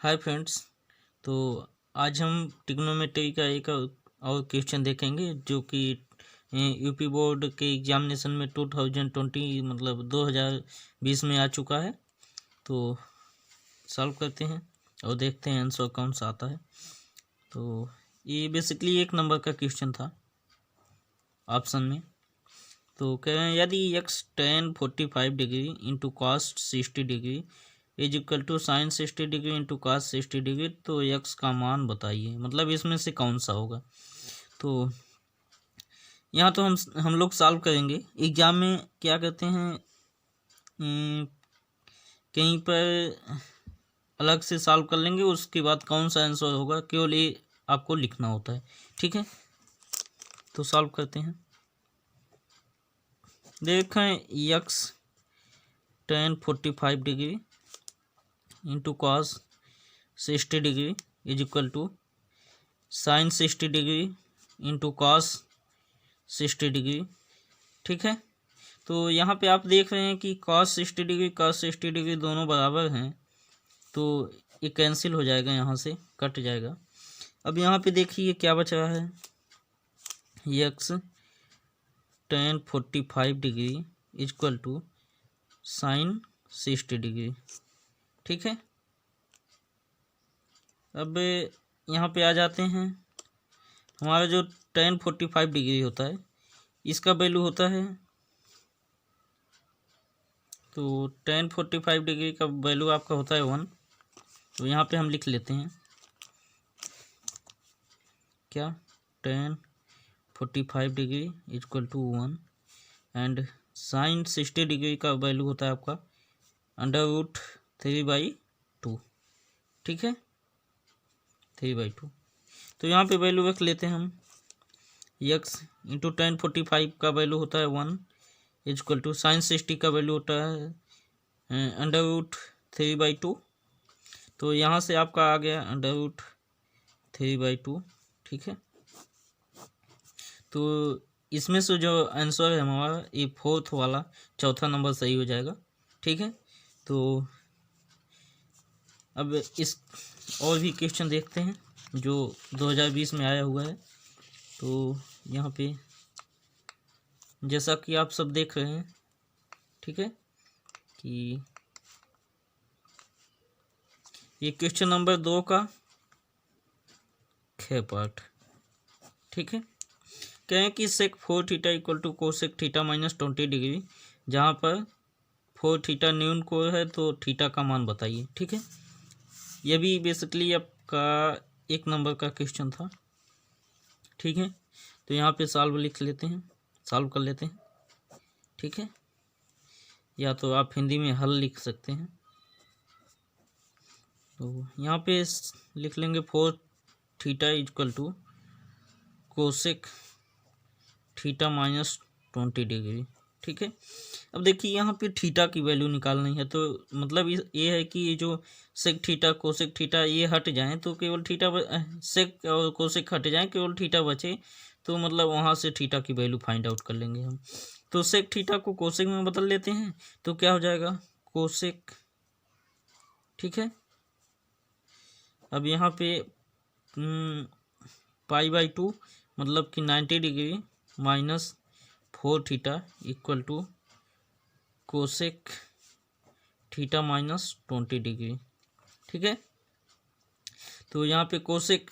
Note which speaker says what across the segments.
Speaker 1: Hi friends. तो आज हम ट्रिग्नोमेट्री का एक और क्वेश्चन देखेंगे जो कि यूपी बोर्ड के एग्जामिनेशन में 2020 मतलब 2020 में आ चुका है। तो सॉल्व करते हैं और देखते हैं आंसर कौन सा आता है। तो ये बेसिकली 1 नंबर का क्वेश्चन था ऑप्शन में। तो कह रहे हैं यदि x tan 45 degree into cos 60 degree is equal to sine 60 degree into cos 60 degree, तो x का मान बताइए, मतलब इसमें से कौन सा होगा। तो यहाँ तो हम लोग सॉल्व करेंगे। एग्जाम में क्या कहते हैं, कहीं पर अलग से सॉल्व कर लेंगे, उसके बाद कौन सा आंसर होगा केवल ये आपको लिखना होता है। ठीक है, तो सॉल्व करते हैं। देखें x tan 45 degree into cos 60 degree is equal to sine 60 degree into cos 60 degree. ठीक है, तो यहाँ पे आप देख रहे हैं कि कॉस 60 डिग्री कॉस 60 डिग्री दोनों बराबर हैं, तो ये कैंसिल हो जाएगा, यहाँ से कट जाएगा। अब यहाँ पे देखिए क्या बच रहा है, x tan 45 degree is equal to sine 60 degree. ठीक है, अब यहाँ पे आ जाते हैं। हमारा जो tan 45 डिग्री होता है इसका वैल्यू होता है, तो tan 45 डिग्री का वैल्यू आपका होता है 1। तो यहाँ पे हम लिख लेते हैं क्या, tan 45 degree equal to 1 and sine 60 degree का वैल्यू होता है आपका √3/2। ठीक है, 3/2। तो यहाँ पे वैल्यू रख लेते हैं हम। x इंटू tan 45 का वैल्यू होता है 1 इक्वल टू साइन 60 का वैल्यू होता है √3/2। तो यहाँ से आपका आ गया √3/2। ठीक है, तो इसमें से जो आंसर है हमारा ये 4th वाला, चौथा नंबर सही हो जाएगा। ठीक है, तो अब इस और भी क्वेश्चन देखते हैं जो 2020 में आया हुआ है। तो यहाँ पे जैसा कि आप सब देख रहे हैं, ठीक है, कि ये क्वेश्चन नंबर 2 का ख पार्ट। ठीक है, कहें कि sec 4 theta equal to cosec theta -20 degree, जहाँ पर 4 थीटा न्यून को है तो थीटा का मान बताइए। ठीक है, यह भी बेसिकली आपका 1 नंबर का क्वेश्चन था। ठीक है, तो यहाँ पे सॉल्व लिख लेते हैं, सॉल्व कर लेते हैं। ठीक है, या तो आप हिंदी में हल लिख सकते हैं। तो यहाँ पे लिख लेंगे 4 theta equal to cosec theta -20 degree. ठीक है, अब देखिए यहाँ पे थीटा की वैल्यू निकालनी है, तो मतलब ये है कि ये जो सेक थीटा कोसेक थीटा ये हट जाएं तो केवल थीटा सेक और कोसेक हट जाएं, केवल थीटा बचे, तो मतलब वहाँ से थीटा की वैल्यू फाइंड आउट कर लेंगे हम। तो सेक थीटा को कोसेक में बदल लेते हैं, तो क्या हो जाएगा कोसेक। ठीक है, अब यहाँ पे π/2 मतलब कि 90 degree -4 theta equal to cosec theta -20 degree. ठीक है, तो यहाँ पे कोसेक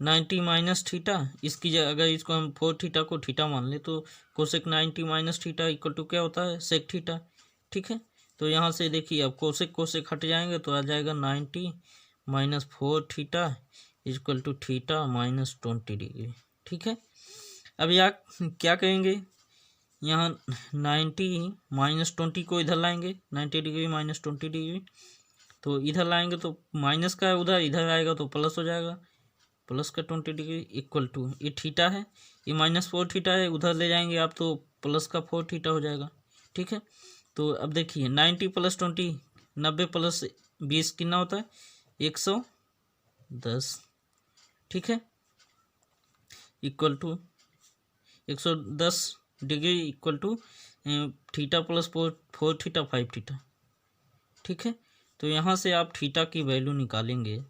Speaker 1: 90 माइनस थीटा, इसकी जगह अगर इसको हम 4 थीटा को थीटा मान ले तो cosec 90 minus theta equal to क्या होता है, सेक थीटा। ठीक है, तो यहाँ से देखिए अब कोसेक कोसेक हट जाएंगे तो आ जाएगा 90 -4 theta equal to theta -20 degree. ठीक है, अब यहाँ क्या करेंगे, यहाँ 90 -20 को इधर लाएंगे, 90 डिग्री -20 डिग्री, तो इधर लाएंगे तो माइनस का है उधर, इधर आएगा तो प्लस हो जाएगा, प्लस का 20 डिग्री इक्वल टू ये थीटा है, ये -4 थीटा है, उधर ले जाएंगे आप तो प्लस का 4 थीटा हो जाएगा। ठीक है, तो अब देखिए 90 + 20 90 + 20 कितना होता है, 110। ठीक है, equal to 110 degree equal to theta + 4 theta 5 theta. ठीक है, तो यहाँ से आप थीटा की वैल्यू निकालेंगे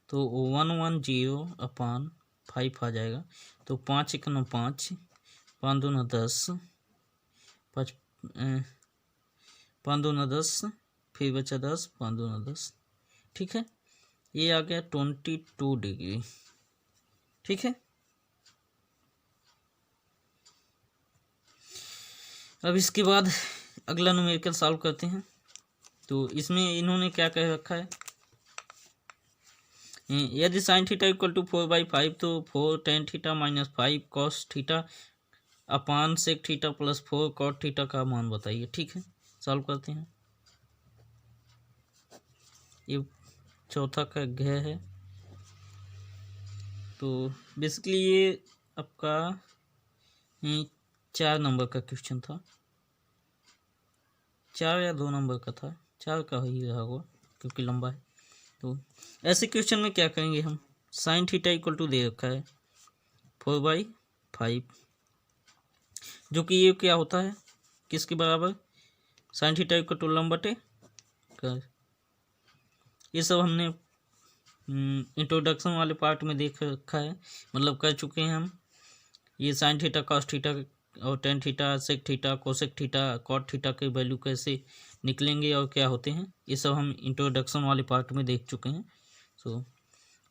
Speaker 1: तो 110/5 आ जाएगा। तो 5 × 5, 5 दूना 10, 5 दूना 10, फिर बचा 10, 5 दूना 10। ठीक है, ये आ गया 22 डिग्री। ठीक है, अब इसके बाद अगला न्यूमेरिकल सॉल्व करते हैं। तो इसमें इन्होंने क्या कह रखा है, यदि साइन थीटा इक्वल टू 4/5 तो 4 tan theta minus 5 cos theta upon sec theta plus 4 cot theta का मान बताइए। ठीक है, सॉल्व करते हैं। ये चौथा का घ है। तो बेसिकली ये आपका 4 नंबर का क्वेश्चन था, 4 या 2 नंबर का था, 4 का ही रहा होगा क्योंकि लंबा है। तो ऐसे क्वेश्चन में क्या करेंगे हम, साइन थीटा इक्वल टू दे रखा है 4/5, जो कि ये क्या होता है, किसके बराबर, साइन थीटा इक्वल टू लंब बटे कर। ये सब हमने इंट्रोडक्शन वाले पार्ट में देख रखा है, मतलब कर चुके हैं हम। ये साइन थीटा कॉस थीटा और tan theta sec theta cosec theta cot theta के वैल्यू कैसे निकलेंगे और क्या होते हैं, ये सब हम इंट्रोडक्शन वाले पार्ट में देख चुके हैं। सो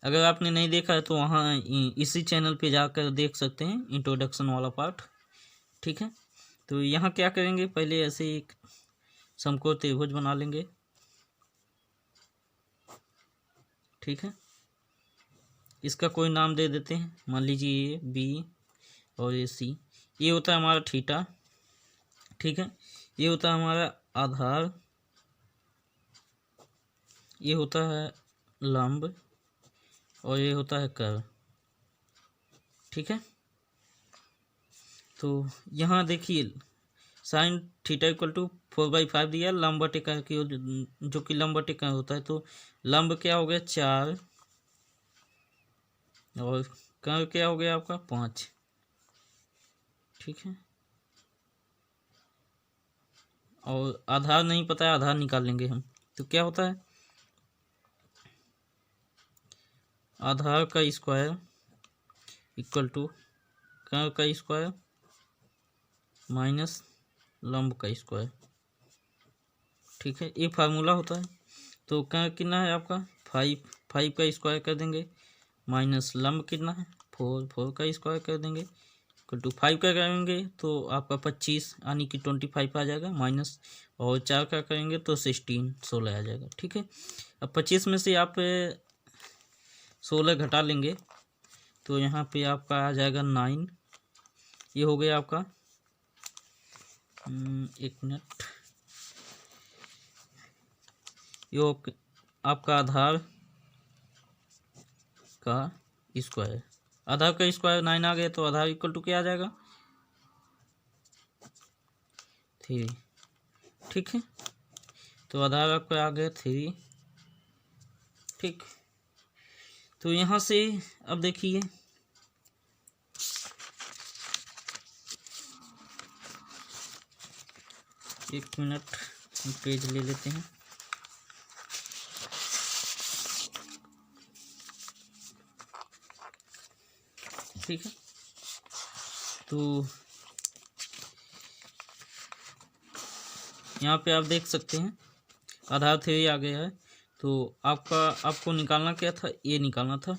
Speaker 1: अगर आपने नहीं देखा है तो वहाँ इसी चैनल पे जाकर देख सकते हैं इंट्रोडक्शन वाला पार्ट। ठीक है, तो यहाँ क्या करेंगे, पहले ऐसे एक समकोण त्रिभुज बना लेंगे। ठीक है, इसका कोई नाम दे देते हैं, मान लीजिए ए बी और ये सी। ये होता है हमारा थीटा। ठीक है, ये होता है हमारा आधार, ये होता है लंब और ये होता है कर्व। ठीक है, तो यहाँ देखिए साइन थीटा इक्वल टू 4/5 दिया, लंब बटे कर्व की जो कि लंब बटे कर्व होता है। तो लंब क्या हो गया 4 और कर्व क्या हो गया आपका 5। ठीक है, और आधार नहीं पता है, आधार निकाल लेंगे हम। तो क्या होता है, आधार का स्क्वायर इक्वल टू कर्व का स्क्वायर माइनस लंब का स्क्वायर। ठीक है, ये फार्मूला होता है। तो कर्व कितना है आपका 5 का स्क्वायर कर देंगे, माइनस लंब कितना है 4 का स्क्वायर कर देंगे, इक्वल टू 5 का करेंगे तो आपका 25 यानी कि 25 आ जाएगा, माइनस और 4 का करेंगे तो 16 आ जाएगा। ठीक है, अब 25 में से आप 16 घटा लेंगे तो यहाँ पे आपका आ जाएगा 9। ये हो गया आपका 1 मिनट, ये आपका आधार का स्क्वायर, आधार का स्क्वायर 9 आ गया तो आधार इक्वल टू क्या आ जाएगा 3। ठीक है, तो आधार आपका आ गया 3। ठीक, तो यहाँ से अब देखिए एक मिनट पेज ले लेते हैं। ठीक है, तो यहाँ पे आप देख सकते हैं आधार 3 आ गया है। तो आपको निकालना क्या था, ये निकालना था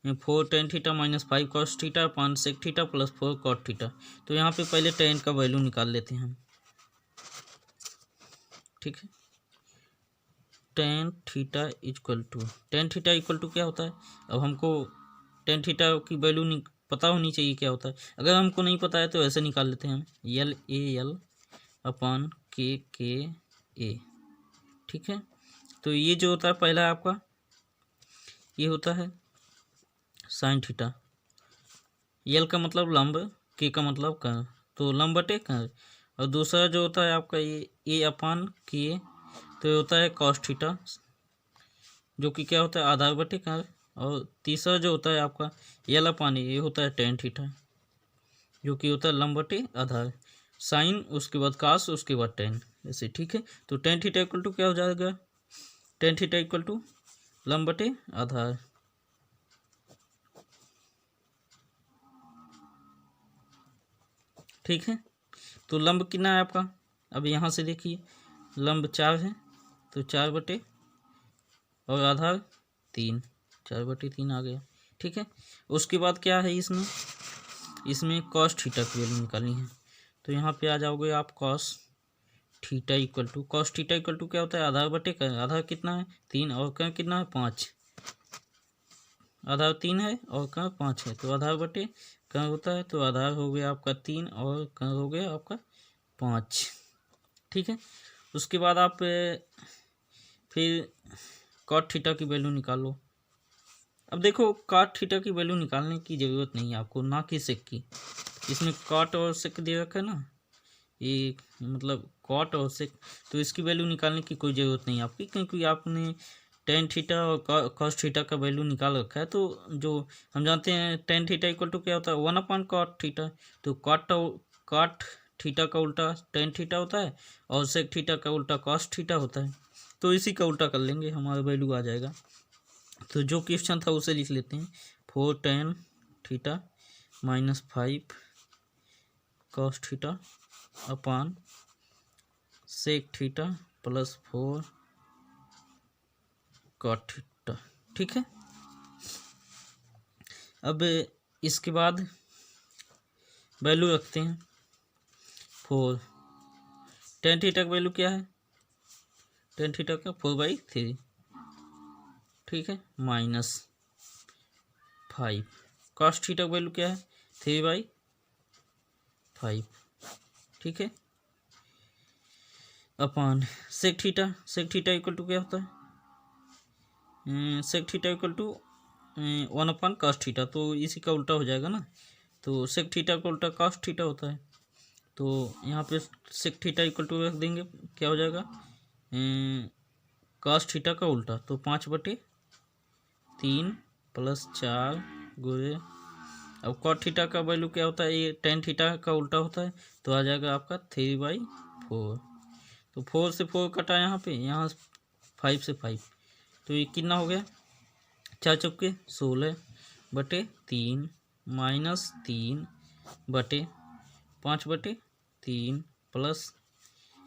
Speaker 1: 4 tan theta minus 5 cos theta 5 sec theta plus 4 cot theta. तो यहाँ पे पहले tan का वैल्यू निकाल लेते हैं हम। ठीक है, tan थीटा इक्वल टू क्या होता है, अब हमको tan थीटा की वैल्यू पता होनी चाहिए क्या होता है। अगर हमको नहीं पता है तो ऐसे निकाल लेते हैं हम, LAL अपान KA। ठीक है, तो ये जो होता है पहला आपका ये होता है साइन थीटा, यल का मतलब लंब, के का मतलब कर्व, तो लंब बटे कर्व। और दूसरा जो होता है आपका ये अपान के, तो ये होता है कॉस थीटा, जो कि क्या होता है आधार बटे कर्व। और तीसरा जो होता है आपका यल अपान ये होता है टेन थीटा, जो कि होता है लंब बटे आधार, साइन उसके बाद कास उसके बाद टेन, ऐसे। ठीक है, तो टेन थीटा इक्वल टू क्या हो जाएगा टेन थीटा इक्वल टू लंब बटे आधार। ठीक है, तो लंब कितना है आपका, अब यहाँ से देखिए लंब 4 है तो 4 बटे और आधार 3, 4 बटे 3 आ गया। ठीक है, उसके बाद क्या है इसमें कॉस थीटा की वैल्यू निकालनी है। तो यहाँ पे आ जाओगे आप कॉस थीटा इक्वल टू क्या होता है, आधार बटे का, आधार कितना है 3 और का कितना है 5, आधार 3 है और का 5 है, तो आधार बटे का होता है, तो आधार हो गया आपका 3 और का हो गया आपका 5। ठीक है, उसके बाद आप फिर कॉट थीटा की वैल्यू निकालो। अब देखो कॉट थीटा की वैल्यू निकालने की ज़रूरत नहीं है आपको, ना कि सेक की, इसमें कॉट और सेक दे रखा है ना, ये मतलब कॉट और सेक, तो इसकी वैल्यू निकालने की कोई ज़रूरत नहीं आपकी, क्योंकि आपने टेन थीटा और कॉस थीटा का वैल्यू निकाल रखा है। तो जो हम जानते हैं टेन थीटा इक्वल टू क्या होता है 1/cot थीटा, तो कॉट थीटा का उल्टा टेन थीटा होता है और सेक थीटा का उल्टा कॉस थीटा होता है, तो इसी का उल्टा कर लेंगे, हमारा वैल्यू आ जाएगा। तो जो क्वेश्चन था उसे लिख लेते हैं, 4 tan theta minus 5 cos theta upon sec theta plus 4 cot theta. ठीक है, अब इसके बाद वैल्यू रखते हैं 4, टेन थीटा का वैल्यू क्या है, टेन थीटा का 4/3। ठीक है, माइनस 5 कॉस थीटा का वैल्यू क्या है 3/5। ठीक है, upon sec theta equal to क्या होता है, sec theta equal to 1/cos theta, तो इसी का उल्टा हो जाएगा ना, तो सेक थीटा का उल्टा कॉस थीटा होता है, तो यहाँ पे सेक थीटा इक्वल टू रख देंगे, क्या हो जाएगा कॉस थीटा का उल्टा, तो 5/3 प्लस 4 गुणे, अब कॉट थीटा का वैल्यू क्या होता है, ये टेन थीटा का उल्टा होता है, तो आ जाएगा आपका 3/4, तो 4 से 4 कटा यहाँ पे, यहाँ 5 से 5, तो ये कितना हो गया 4 चौके 16/3 माइनस 3/5/3 प्लस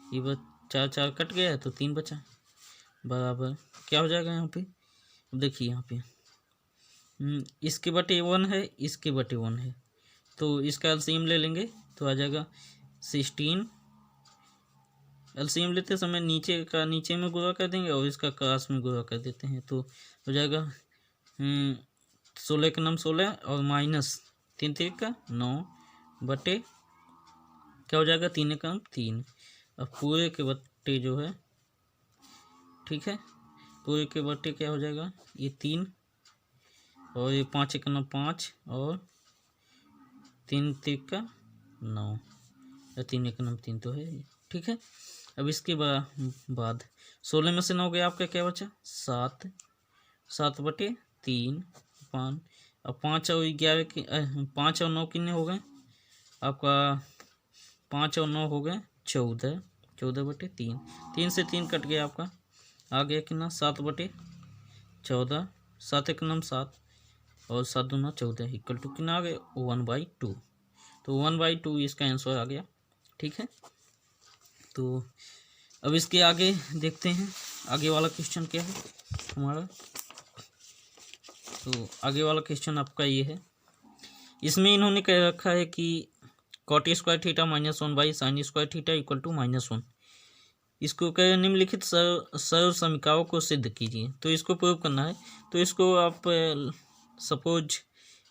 Speaker 1: ये 4 4 कट गया है तो 3 बचा, बराबर क्या हो जाएगा यहाँ पे, अब देखिए यहाँ पे इसके बटे 1 है, इसके बटे 1 है, तो इसका एलसीएम ले लेंगे तो आ जाएगा 16, एलसीएम लेते समय नीचे का नीचे में गुणा कर देंगे और इसका क्रास में गुणा कर देते हैं, तो हो जाएगा 16 का नाम 16 और माइनस 3 3 का 9 बटे क्या हो जाएगा 3 का नाम 3, अब पूरे के बट्टे जो है, ठीक है, पूरे के बट्टे क्या हो जाएगा ये 3 और ये 5 का नाम 5 और 3 3 का 9 या 3 का नाम 3 तो है। ठीक है, अब इसके बाद 16 में से 9 गया आपका क्या बचा 7, 7/3 5, अब 5 और 11 की 5 और 9 कितने हो गए आपका, 5 और 9 हो गए 14, 14/3, 3 से 3 कट गया आपका, आ गया कितना 7/14, 7 एक नाम 7 और 7 दूना 14 इक्वल टू कितना आ गया 1/2, तो 1/2 इसका आंसर आ गया। ठीक है, तो अब इसके आगे देखते हैं आगे वाला क्वेश्चन क्या है हमारा, तो आगे वाला क्वेश्चन आपका ये है, इसमें इन्होंने कह रखा है कि cot square theta minus 1/sin square theta equal to -1, इसको कह निम्नलिखित सर्व समीकरणों को सिद्ध कीजिए, तो इसको प्रूव करना है, तो इसको आप सपोज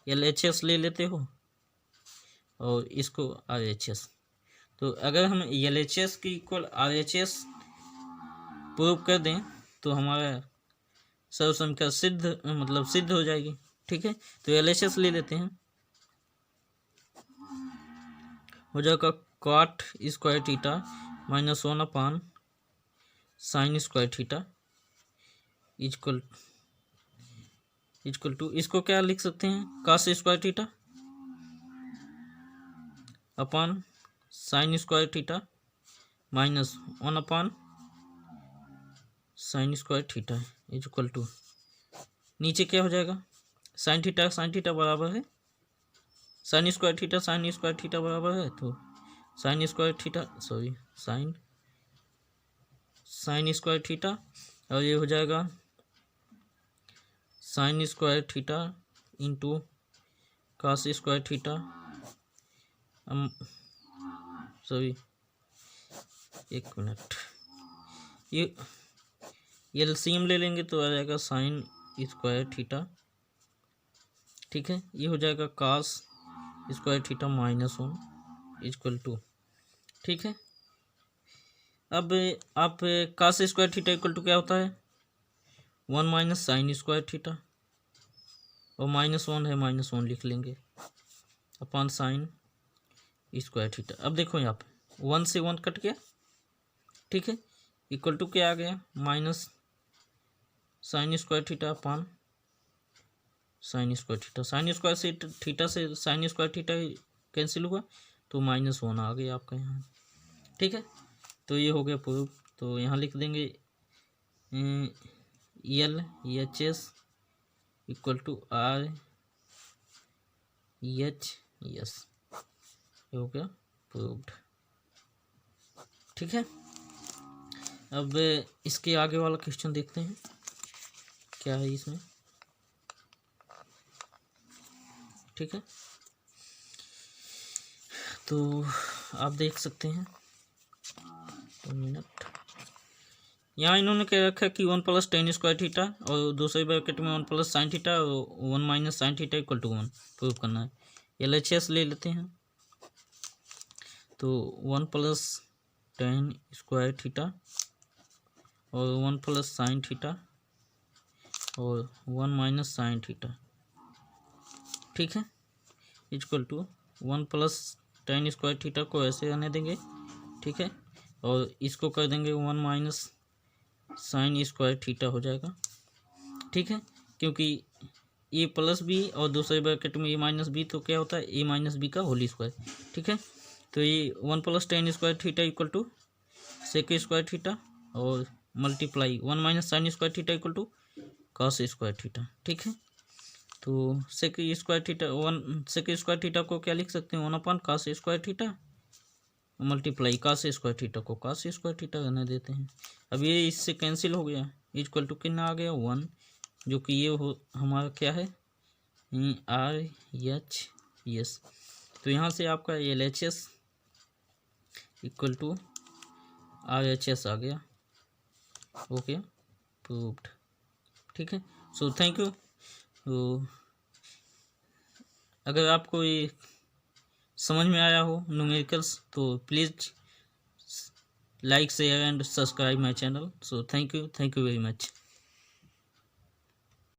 Speaker 1: LHS ले लेते हो और इसको RHS, तो अगर हम LHS की इक्वल RHS प्रूव कर दें तो हमारा सर्व समीकरण सिद्ध हो जाएगी। ठीक है, तो LHS ले लेते हैं, हो जाएगा cot square theta -1/sin square theta equal to, इसको क्या लिख सकते हैं cos square theta upon sine square theta -1/sin sine square theta is equal to, नीचे क्या हो जाएगा, साइन थीटा बराबर है साइन स्क्वायर थीटा बराबर है, तो sine square theta sine square theta, और ये हो जाएगा sine square theta into cos square theta, एक मिनट, ये एलसीएम ले लेंगे तो आ जाएगा साइन स्क्वायर थीटा, ठीक है। ये हो जाएगा cos square theta -1 equal to, ठीक है। अब आप cos square theta equal to क्या होता है, 1 माइनस साइन स्क्वायर थीटा, और -1 है -1 लिख लेंगे अपॉन साइन स्क्वायर थीटा। अब देखो यहाँ पे 1 से 1 कट गया, ठीक है, इक्वल टू क्या आ गया, minus sine square theta upon sine square theta, sine square से थीटा से साइन स्क्वायर थीटा कैंसिल हुआ तो -1 आ गया आपका यहाँ, ठीक है। तो ये हो गया प्रूफ। तो यहाँ लिख देंगे LHS इक्वल टू RHS, ये हो गया प्रूव्ड, ठीक है। अब इसके आगे वाला क्वेश्चन देखते हैं क्या है इसमें, ठीक है। तो आप देख सकते हैं, 2 मिनट, यहाँ इन्होंने क्या रखा कि 1 प्लस टेन स्क्वायर थीटा, और दूसरे ब्रैकेट में 1 प्लस साइन थीटा और 1 minus sine theta equal to 1 prove करना है। LHS ले लेते हैं, तो 1 प्लस टेन स्क्वायर थीटा और 1 प्लस साइन थीटा और 1 माइनस साइन थीटा, ठीक है, equal to 1 plus ten square theta को ऐसे आने देंगे, ठीक है, और इसको कर देंगे 1 माइनस साइन स्क्वायर थीटा हो जाएगा, ठीक है, क्योंकि ए प्लस बी और दूसरे ब्रैकेट में ए माइनस बी, तो क्या होता है ए माइनस बी का होल स्क्वायर, ठीक है। तो ये 1 plus ten square theta equal to sec square theta और multiply 1 minus sine square theta equal to cos square theta, ठीक है। तो सेक स्क्वायर थीटा को क्या लिख सकते हैं, 1 upon cos square theta multiply cos square theta को कॉस स्क्वायर थीटा करने देते हैं। अब ये इससे कैंसिल हो गया, इक्वल टू कितना आ गया 1, जो कि ये हो हमारा क्या है RHS। तो यहाँ से आपका LHS इक्वल टू RHS आ गया, ओके प्रूव्ड, ठीक है। So thank you. तो अगर आपको ये समझ में आया हो न्यूमेरिकल्स, तो please like share and subscribe my channel. So thank you very much.